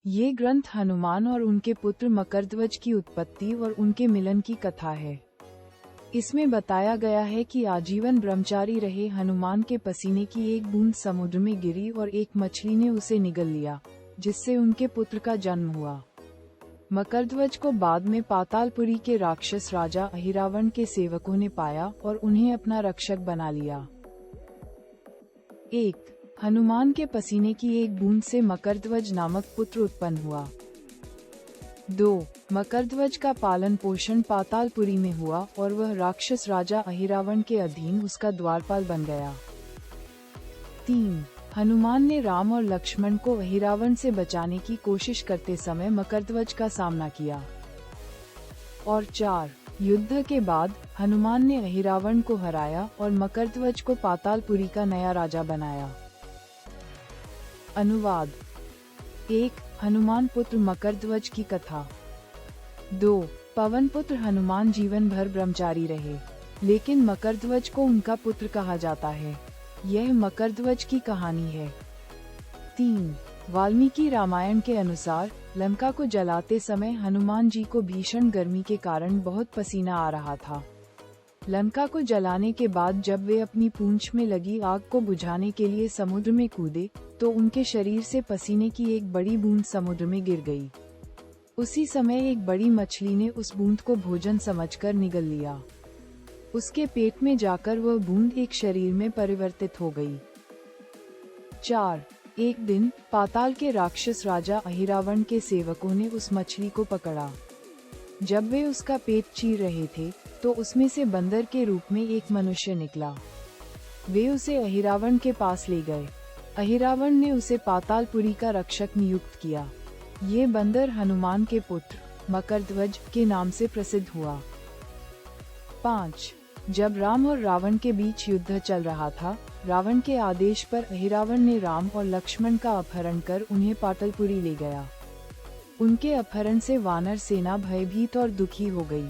ये ग्रंथ हनुमान और उनके पुत्र मकरध्वज की उत्पत्ति और उनके मिलन की कथा है। इसमें बताया गया है कि आजीवन ब्रह्मचारी रहे हनुमान के पसीने की एक बूंद समुद्र में गिरी और एक मछली ने उसे निगल लिया, जिससे उनके पुत्र का जन्म हुआ। मकरध्वज को बाद में पातालपुरी के राक्षस राजा अहिरावण के सेवकों ने पाया और उन्हें अपना रक्षक बना लिया। 1. हनुमान के पसीने की एक बूंद से मकरध्वज नामक पुत्र उत्पन्न हुआ। 2. मकरध्वज का पालन पोषण पातालपुरी में हुआ और वह राक्षस राजा अहिरावण के अधीन उसका द्वारपाल बन गया। 3. हनुमान ने राम और लक्ष्मण को अहिरावण से बचाने की कोशिश करते समय मकरध्वज का सामना किया। और 4. युद्ध के बाद हनुमान ने अहिरावण को हराया और मकरध्वज को पातालपुरी का नया राजा बनाया। अनुवाद। 1. हनुमान पुत्र मकरध्वज की कथा। 2. पवन पुत्र हनुमान जीवन भर ब्रह्मचारी रहे, लेकिन मकरध्वज को उनका पुत्र कहा जाता है। यह मकरध्वज की कहानी है। 3. वाल्मीकि रामायण के अनुसार लंका को जलाते समय हनुमान जी को भीषण गर्मी के कारण बहुत पसीना आ रहा था। लंका को जलाने के बाद जब वे अपनी पूंछ में लगी आग को बुझाने के लिए समुद्र में कूदे, तो उनके शरीर से पसीने की एक बड़ी बूंद समुद्र में गिर गई। उसी समय एक बड़ी मछली ने उस बूंद को भोजन समझकर निगल लिया। उसके पेट में जाकर वह बूंद एक शरीर में परिवर्तित हो गई। 4. एक दिन पाताल के राक्षस राजा अहिरावण के सेवकों ने उस मछली को पकड़ा। जब वे उसका पेट चीर रहे थे, तो उसमें से बंदर के रूप में एक मनुष्य निकला। वे उसे अहिरावण के पास ले गए। अहिरावण ने उसे पातालपुरी का रक्षक नियुक्त किया। ये बंदर हनुमान के पुत्र मकरध्वज के नाम से प्रसिद्ध हुआ। 5. जब राम और रावण के बीच युद्ध चल रहा था, रावण के आदेश पर अहिरावण ने राम और लक्ष्मण का अपहरण कर उन्हें पातालपुरी ले गया। उनके अपहरण से वानर सेना भयभीत और दुखी हो गई,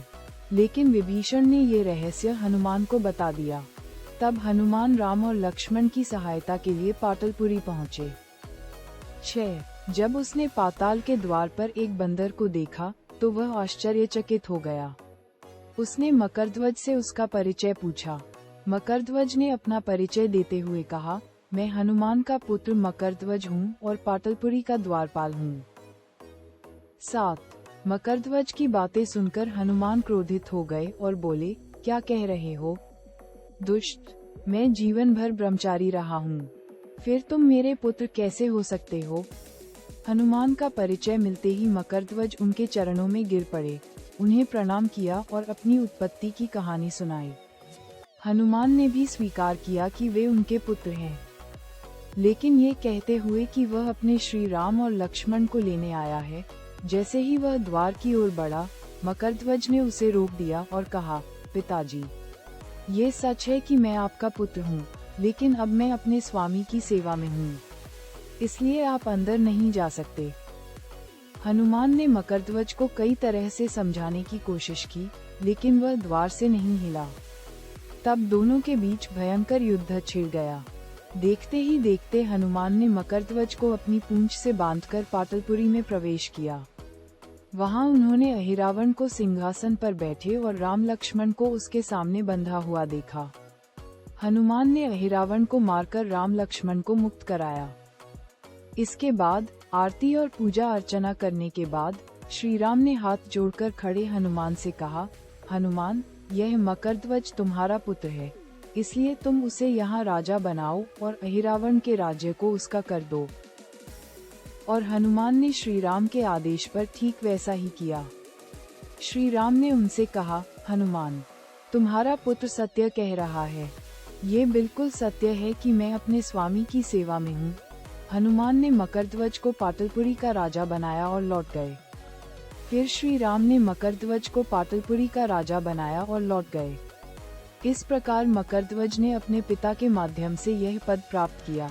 लेकिन विभीषण ने ये रहस्य हनुमान को बता दिया। तब हनुमान राम और लक्ष्मण की सहायता के लिए पातालपुरी पहुँचे। 6. जब उसने पाताल के द्वार पर एक बंदर को देखा, तो वह आश्चर्यचकित हो गया। उसने मकरध्वज से उसका परिचय पूछा। मकरध्वज ने अपना परिचय देते हुए कहा, मैं हनुमान का पुत्र मकरध्वज हूँ और पातालपुरी का द्वारपाल हूँ। 7. मकरध्वज की बातें सुनकर हनुमान क्रोधित हो गए और बोले, क्या कह रहे हो? दुष्ट, मैं जीवन भर ब्रह्मचारी रहा हूँ, फिर तुम मेरे पुत्र कैसे हो सकते हो? हनुमान का परिचय मिलते ही मकरध्वज उनके चरणों में गिर पड़े, उन्हें प्रणाम किया और अपनी उत्पत्ति की कहानी सुनाई। हनुमान ने भी स्वीकार किया कि वे उनके पुत्र हैं, लेकिन ये कहते हुए कि वह अपने श्री राम और लक्ष्मण को लेने आया है। जैसे ही वह द्वार की ओर बढ़ा, मकरध्वज ने उसे रोक दिया और कहा, पिताजी, ये सच है कि मैं आपका पुत्र हूँ, लेकिन अब मैं अपने स्वामी की सेवा में हूँ, इसलिए आप अंदर नहीं जा सकते। हनुमान ने मकरध्वज को कई तरह से समझाने की कोशिश की, लेकिन वह द्वार से नहीं हिला। तब दोनों के बीच भयंकर युद्ध छिड़ गया। देखते ही देखते हनुमान ने मकरध्वज को अपनी पूंछ से बांधकर पातालपुरी में प्रवेश किया। वहां उन्होंने अहिरावण को सिंहासन पर बैठे और राम लक्ष्मण को उसके सामने बंधा हुआ देखा। हनुमान ने अहिरावण को मारकर राम लक्ष्मण को मुक्त कराया। इसके बाद आरती और पूजा अर्चना करने के बाद श्री राम ने हाथ जोड़कर खड़े हनुमान से कहा, हनुमान, यह मकरध्वज तुम्हारा पुत्र है, इसलिए तुम उसे यहाँ राजा बनाओ और अहिरावण के राज्य को उसका कर दो। और हनुमान ने श्री राम के आदेश पर ठीक वैसा ही किया। श्री राम ने उनसे कहा, हनुमान, तुम्हारा पुत्र सत्य कह रहा है। ये बिल्कुल सत्य है कि मैं अपने स्वामी की सेवा में हूँ। हनुमान ने मकरध्वज को पातालपुरी का राजा बनाया और लौट गए। फिर श्री राम ने मकरध्वज को पातालपुरी का राजा बनाया और लौट गए। इस प्रकार मकरध्वज ने अपने पिता के माध्यम से यह पद प्राप्त किया।